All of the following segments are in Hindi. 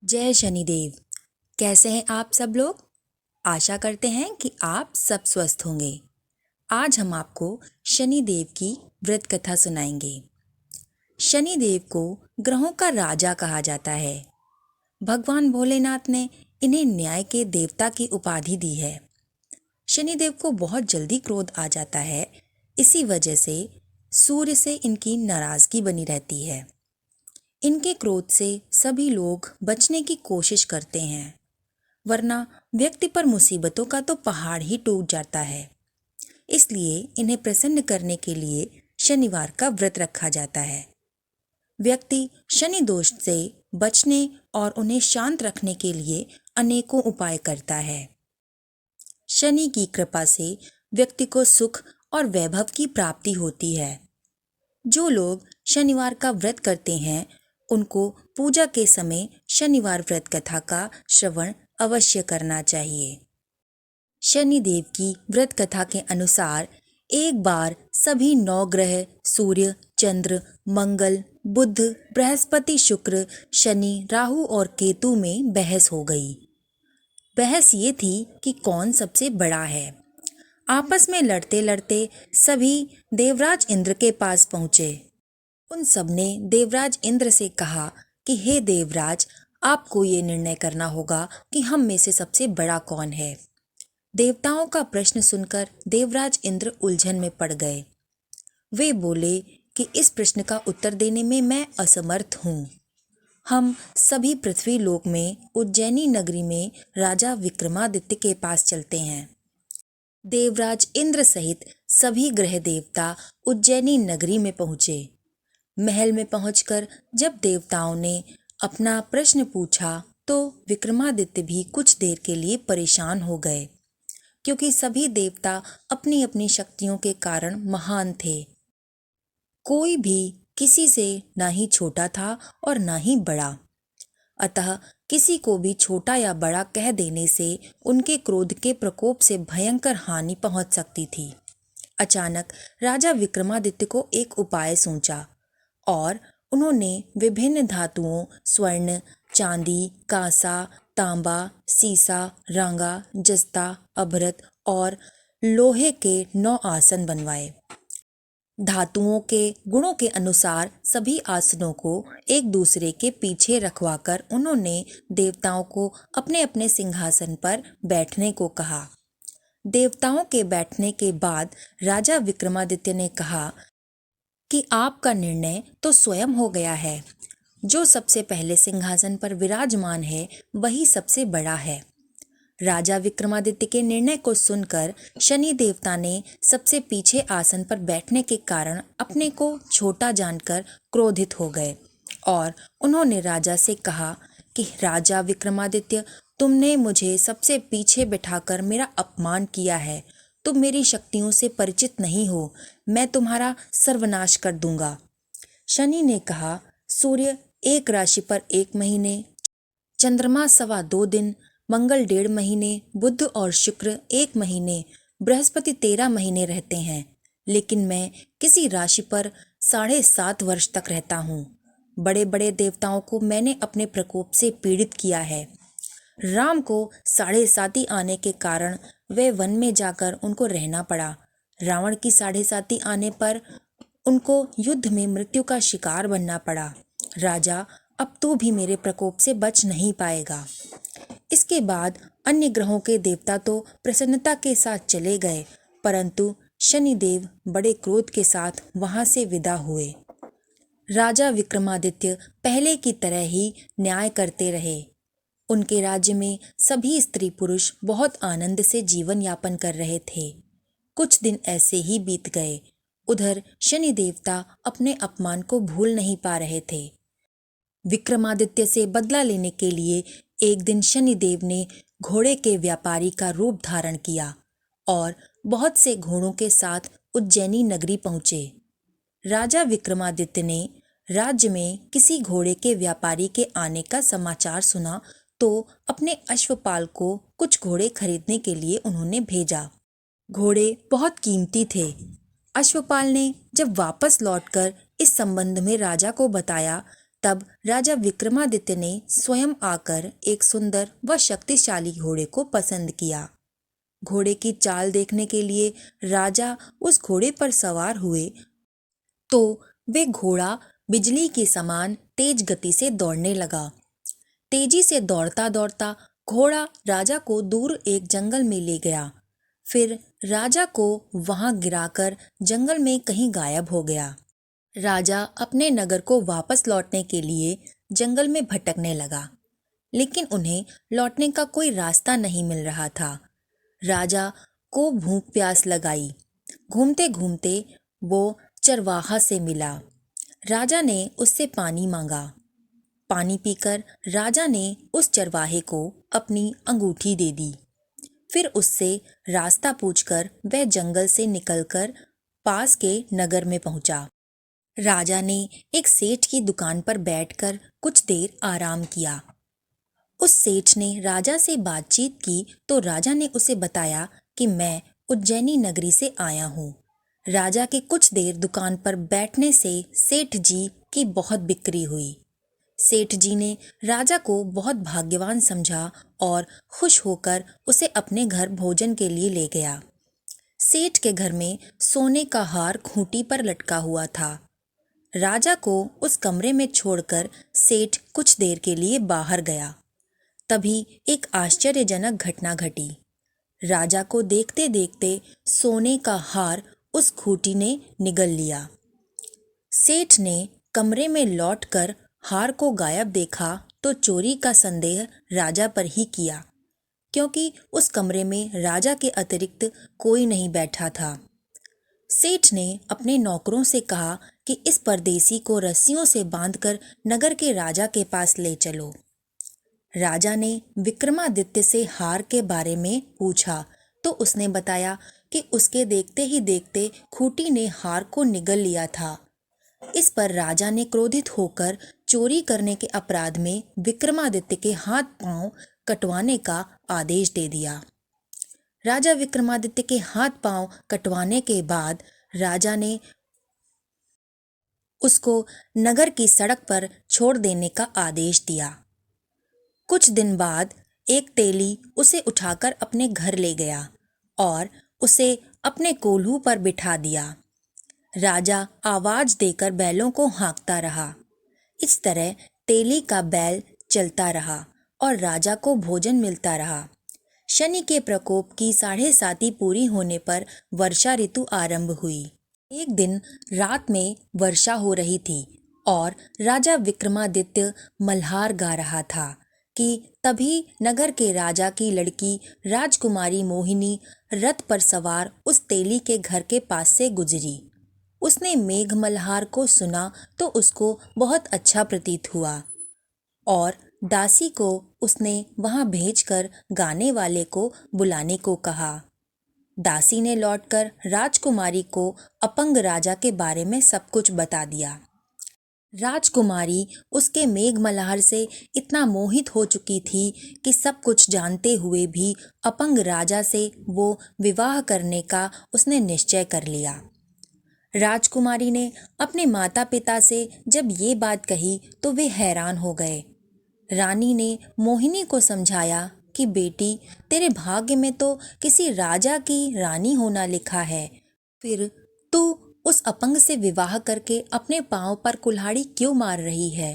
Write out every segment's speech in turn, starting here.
जय शनिदेव। कैसे हैं आप सब लोग? आशा करते हैं कि आप सब स्वस्थ होंगे। आज हम आपको शनिदेव की व्रत कथा सुनाएंगे। शनिदेव को ग्रहों का राजा कहा जाता है। भगवान भोलेनाथ ने इन्हें न्याय के देवता की उपाधि दी है। शनिदेव को बहुत जल्दी क्रोध आ जाता है। इसी वजह से सूर्य से इनकी नाराजगी बनी रहती है। इनके क्रोध से सभी लोग बचने की कोशिश करते हैं, वरना व्यक्ति पर मुसीबतों का तो पहाड़ ही टूट जाता है। इसलिए इन्हें प्रसन्न करने के लिए शनिवार का व्रत रखा जाता है। व्यक्ति शनि दोष से बचने और उन्हें शांत रखने के लिए अनेकों उपाय करता है। शनि की कृपा से व्यक्ति को सुख और वैभव की प्राप्ति होती है। जो लोग शनिवार का व्रत करते हैं उनको पूजा के समय शनिवार व्रत कथा का श्रवण अवश्य करना चाहिए। शनिदेव की व्रत कथा के अनुसार एक बार सभी 9 ग्रह सूर्य, चंद्र, मंगल, बुध, बृहस्पति, शुक्र, शनि, राहु और केतु में बहस हो गई। बहस ये थी कि कौन सबसे बड़ा है। आपस में लड़ते लड़ते सभी देवराज इंद्र के पास पहुंचे। उन सबने देवराज इंद्र से कहा कि हे देवराज, आपको ये निर्णय करना होगा कि हम में से सबसे बड़ा कौन है। देवताओं का प्रश्न सुनकर देवराज इंद्र उलझन में पड़ गए। वे बोले कि इस प्रश्न का उत्तर देने में मैं असमर्थ हूँ। हम सभी पृथ्वी लोक में उज्जैनी नगरी में राजा विक्रमादित्य के पास चलते हैं। देवराज इंद्र सहित सभी ग्रह देवता उज्जैनी नगरी में पहुंचे। महल में पहुंचकर जब देवताओं ने अपना प्रश्न पूछा तो विक्रमादित्य भी कुछ देर के लिए परेशान हो गए, क्योंकि सभी देवता अपनी अपनी शक्तियों के कारण महान थे। कोई भी किसी से ना ही छोटा था और ना ही बड़ा। अतः किसी को भी छोटा या बड़ा कह देने से उनके क्रोध के प्रकोप से भयंकर हानि पहुंच सकती थी। अचानक राजा विक्रमादित्य को एक उपाय सूझा और उन्होंने विभिन्न धातुओं स्वर्ण, चांदी, कांसा, तांबा, सीसा, रांगा, जस्ता, अभ्रक और लोहे के 9 आसन बनवाए। धातुओं के गुणों के अनुसार सभी आसनों को एक दूसरे के पीछे रखवाकर उन्होंने देवताओं को अपने अपने सिंहासन पर बैठने को कहा। देवताओं के बैठने के बाद राजा विक्रमादित्य ने कहा कि आपका निर्णय तो स्वयं हो गया है। जो सबसे पहले सिंहासन पर विराजमान है वही सबसे बड़ा है। राजा विक्रमादित्य के निर्णय को सुनकर शनि देवता ने सबसे पीछे आसन पर बैठने के कारण अपने को छोटा जानकर क्रोधित हो गए और उन्होंने राजा से कहा कि राजा विक्रमादित्य, तुमने मुझे सबसे पीछे बिठाकर मेरा अपमान किया है। तुम मेरी शक्तियों से परिचित नहीं हो। मैं तुम्हारा सर्वनाश कर दूंगा। शनि ने कहा, सूर्य एक राशि पर 1 महीने, चंद्रमा 2.25 दिन, मंगल 1.5 महीने, बुध और शुक्र 1 महीने, बृहस्पति 13 महीने रहते हैं, लेकिन मैं किसी राशि पर 7.5 वर्ष तक रहता हूँ। बड़े बड़े देवताओं को मैंने अपने प्रकोप से पीड़ित किया है। राम को 7.5 आने के कारण वे वन में जाकर उनको रहना पड़ा। रावण की 7.5 आने पर उनको युद्ध में मृत्यु का शिकार बनना पड़ा। राजा, अब तू भी मेरे प्रकोप से बच नहीं पाएगा। इसके बाद अन्य ग्रहों के देवता तो प्रसन्नता के साथ चले गए, परंतु शनिदेव बड़े क्रोध के साथ वहां से विदा हुए। राजा विक्रमादित्य पहले की तरह ही न्याय करते रहे। उनके राज्य में सभी स्त्री पुरुष बहुत आनंद से जीवन यापन कर रहे थे। कुछ दिन ऐसे ही बीत गए। उधर शनि देवता अपने अपमान को भूल नहीं पा रहे थे। विक्रमादित्य से बदला लेने के लिए एक दिन शनिदेव ने घोड़े के व्यापारी का रूप धारण किया और बहुत से घोड़ों के साथ उज्जैनी नगरी पहुंचे। राजा विक्रमादित्य ने राज्य में किसी घोड़े के व्यापारी के आने का समाचार सुना तो अपने अश्वपाल को कुछ घोड़े खरीदने के लिए उन्होंने भेजा। घोड़े बहुत कीमती थे। अश्वपाल ने जब वापस लौटकर इस संबंध में राजा को बताया, तब राजा विक्रमादित्य ने स्वयं आकर एक सुंदर व शक्तिशाली घोड़े को पसंद किया। घोड़े की चाल देखने के लिए राजा उस घोड़े पर सवार हुए तो वे घोड़ा बिजली के समान तेज गति से दौड़ने लगा। तेजी से दौड़ता दौड़ता घोड़ा राजा को दूर एक जंगल में ले गया। फिर राजा को वहां गिराकर जंगल में कहीं गायब हो गया। राजा अपने नगर को वापस लौटने के लिए जंगल में भटकने लगा, लेकिन उन्हें लौटने का कोई रास्ता नहीं मिल रहा था। राजा को भूख प्यास लगाई। घूमते घूमते वो चरवाहा से मिला। राजा ने उससे पानी मांगा। पानी पीकर राजा ने उस चरवाहे को अपनी अंगूठी दे दी। फिर उससे रास्ता पूछकर वह जंगल से निकलकर पास के नगर में पहुंचा। राजा ने एक सेठ की दुकान पर बैठकर कुछ देर आराम किया। उस सेठ ने राजा से बातचीत की तो राजा ने उसे बताया कि मैं उज्जैनी नगरी से आया हूँ। राजा के कुछ देर दुकान पर बैठने से सेठ जी की बहुत बिक्री हुई। सेठ जी ने राजा को बहुत भाग्यवान समझा और खुश होकर उसे अपने घर भोजन के लिए ले गया। सेठ के घर में सोने का हार खूंटी पर लटका हुआ था। राजा को उस कमरे में छोड़कर सेठ कुछ देर के लिए बाहर गया। तभी एक आश्चर्यजनक घटना घटी। राजा को देखते देखते सोने का हार उस खूंटी ने निगल लिया। सेठ ने कमरे में लौटकर हार को गायब देखा तो चोरी का संदेह राजा पर ही किया, क्योंकि उस कमरे में राजा के अतिरिक्त कोई नहीं बैठा था। सेठ ने अपने नौकरों से कहा कि इस परदेसी को रस्सियों से बांधकर नगर के राजा के पास ले चलो। राजा ने विक्रमादित्य से हार के बारे में पूछा तो उसने बताया कि उसके देखते ही देखते खूंटी ने हार को निगल लिया था। इस पर राजा ने क्रोधित होकर चोरी करने के अपराध में विक्रमादित्य के हाथ पांव कटवाने का आदेश दे दिया। राजा विक्रमादित्य के हाथ पांव कटवाने के बाद राजा ने उसको नगर की सड़क पर छोड़ देने का आदेश दिया। कुछ दिन बाद एक तेली उसे उठाकर अपने घर ले गया और उसे अपने कोल्हू पर बिठा दिया। राजा आवाज देकर बैलों को हाँकता रहा। इस तरह तेली का बैल चलता रहा और राजा को भोजन मिलता रहा। शनि के प्रकोप की 7.5 पूरी होने पर वर्षा ऋतु आरंभ हुई। एक दिन रात में वर्षा हो रही थी और राजा विक्रमादित्य मल्हार गा रहा था कि तभी नगर के राजा की लड़की राजकुमारी मोहिनी रथ पर सवार उस तेली के घर के पास से गुजरी। उसने मेघ मल्हार को सुना तो उसको बहुत अच्छा प्रतीत हुआ और दासी को उसने वहां भेजकर गाने वाले को बुलाने को कहा। दासी ने लौटकर राजकुमारी को अपंग राजा के बारे में सब कुछ बता दिया। राजकुमारी उसके मेघ मल्हार से इतना मोहित हो चुकी थी कि सब कुछ जानते हुए भी अपंग राजा से वो विवाह करने का उसने निश्चय कर लिया। राजकुमारी ने अपने माता पिता से जब ये बात कही तो वे हैरान हो गए। रानी ने मोहिनी को समझाया कि बेटी, तेरे भाग्य में तो किसी राजा की रानी होना लिखा है, फिर तू उस अपंग से विवाह करके अपने पांव पर कुल्हाड़ी क्यों मार रही है।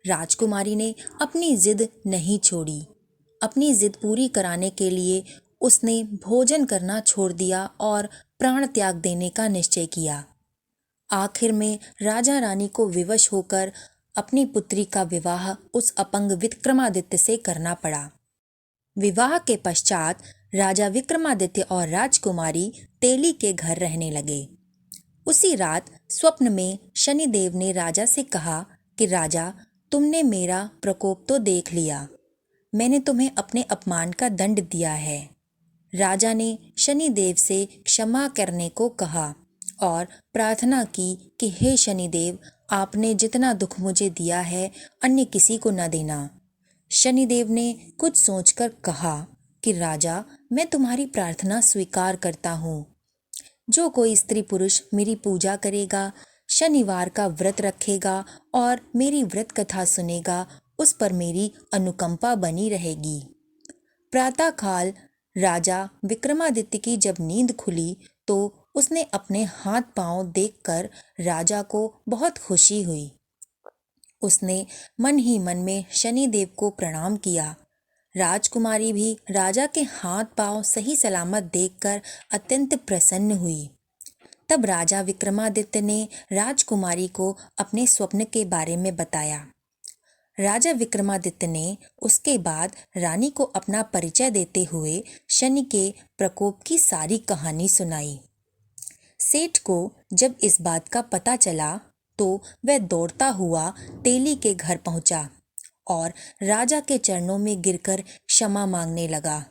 राजकुमारी ने अपनी जिद नहीं छोड़ी। अपनी जिद पूरी कराने के लिए उसने भोजन करना छोड़ दिया और प्राण त्याग देने का निश्चय किया। आखिर में राजा रानी को विवश होकर अपनी पुत्री का विवाह उस अपंग विक्रमादित्य से करना पड़ा। विवाह के पश्चात राजा विक्रमादित्य और राजकुमारी तेली के घर रहने लगे। उसी रात स्वप्न में शनिदेव ने राजा से कहा कि राजा, तुमने मेरा प्रकोप तो देख लिया, मैंने तुम्हें अपने अपमान का दंड दिया है। राजा ने शनिदेव से क्षमा करने को कहा और प्रार्थना की कि हे शनिदेव, आपने जितना दुख मुझे दिया है अन्य किसी को न देना। शनिदेव ने कुछ सोचकर कहा कि राजा, मैं तुम्हारी प्रार्थना स्वीकार करता हूँ। जो कोई स्त्री पुरुष मेरी पूजा करेगा, शनिवार का व्रत रखेगा और मेरी व्रत कथा सुनेगा, उस पर मेरी अनुकंपा बनी रहेगी। प्रातःकाल राजा विक्रमादित्य की जब नींद खुली तो उसने अपने हाथ पांव देखकर राजा को बहुत खुशी हुई। उसने मन ही मन में शनिदेव को प्रणाम किया। राजकुमारी भी राजा के हाथ पांव सही सलामत देखकर अत्यंत प्रसन्न हुई। तब राजा विक्रमादित्य ने राजकुमारी को अपने स्वप्न के बारे में बताया। राजा विक्रमादित्य ने उसके बाद रानी को अपना परिचय देते हुए शनि के प्रकोप की सारी कहानी सुनाई। सेठ को जब इस बात का पता चला तो वह दौड़ता हुआ तेली के घर पहुंचा और राजा के चरणों में गिरकर क्षमा मांगने लगा।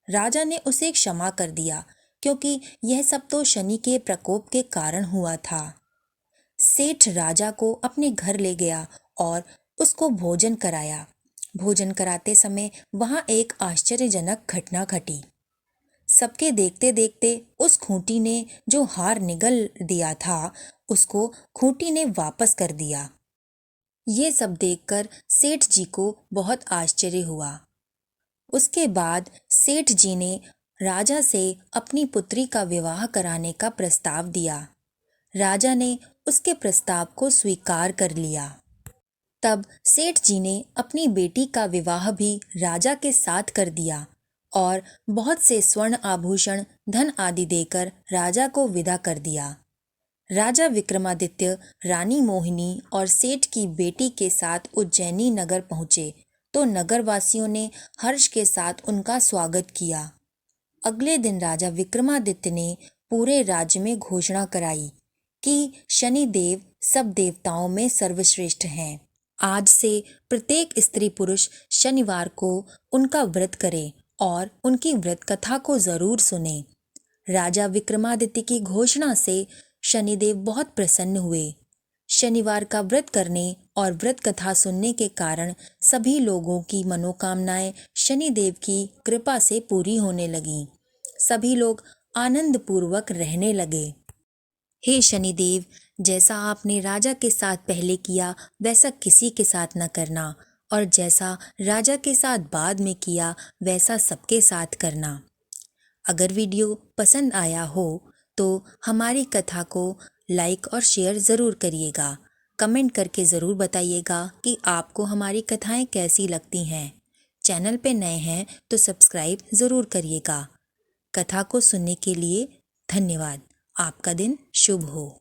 राजा ने उसे क्षमा कर दिया क्योंकि यह सब तो शनि के प्रकोप के कारण हुआ था। सेठ राजा को अपने घर ले गया और उसको भोजन कराया। भोजन कराते समय वहां एक आश्चर्यजनक घटना घटी। सबके देखते देखते उस खूंटी ने जो हार निगल दिया था, उसको खूंटी ने वापस कर दिया। ये सब देखकर सेठ जी को बहुत आश्चर्य हुआ। उसके बाद सेठ जी ने राजा से अपनी पुत्री का विवाह कराने का प्रस्ताव दिया। राजा ने उसके प्रस्ताव को स्वीकार कर लिया। तब सेठ जी ने अपनी बेटी का विवाह भी राजा के साथ कर दिया और बहुत से स्वर्ण आभूषण, धन आदि देकर राजा को विदा कर दिया। राजा विक्रमादित्य रानी मोहिनी और सेठ की बेटी के साथ उज्जैनी नगर पहुंचे तो नगरवासियों ने हर्ष के साथ उनका स्वागत किया। अगले दिन राजा विक्रमादित्य ने पूरे राज्य में घोषणा कराई कि शनिदेव सब देवताओं में सर्वश्रेष्ठ हैं। आज से प्रत्येक स्त्री पुरुष शनिवार को उनका व्रत करे और उनकी व्रत कथा को जरूर सुने। राजा विक्रमादित्य की घोषणा से शनिदेव बहुत प्रसन्न हुए। शनिवार का व्रत करने और व्रत कथा सुनने के कारण सभी लोगों की मनोकामनाएं शनिदेव की कृपा से पूरी होने लगीं। सभी लोग आनंद पूर्वक रहने लगे। हे शनिदेव, जैसा आपने राजा के साथ पहले किया वैसा किसी के साथ न करना, और जैसा राजा के साथ बाद में किया वैसा सबके साथ करना। अगर वीडियो पसंद आया हो तो हमारी कथा को लाइक और शेयर ज़रूर करिएगा। कमेंट करके ज़रूर बताइएगा कि आपको हमारी कथाएं कैसी लगती हैं। चैनल पे नए हैं तो सब्सक्राइब ज़रूर करिएगा। कथा को सुनने के लिए धन्यवाद। आपका दिन शुभ हो।